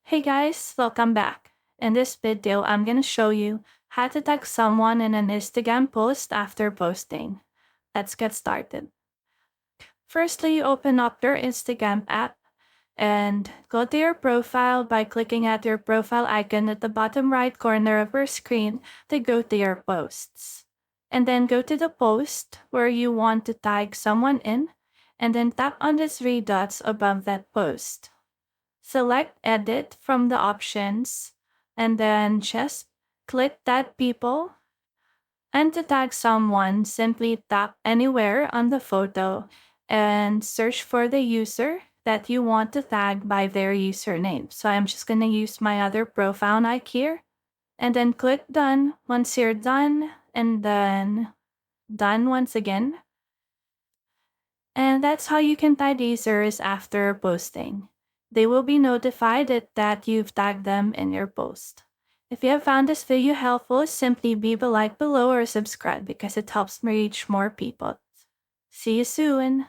Hey guys, welcome back. In this video, I'm gonna show you how to tag someone in an Instagram post after posting. Let's get started. Firstly, open up your Instagram app and go to your profile by clicking at your profile icon at the bottom right corner of your screen to go to your posts. And then go to the post where you want to tag someone in, and then tap on the three dots above that post. Select Edit from the options, and then just click Tag People. And to tag someone, simply tap anywhere on the photo and search for the user that you want to tag by their username. So I'm just going to use my other profile nick here, and then click Done once you're done, and then Done once again. And that's how you can tag users after posting. They will be notified that you've tagged them in your post. If you have found this video helpful, simply leave a like below or subscribe because it helps me reach more people. See you soon!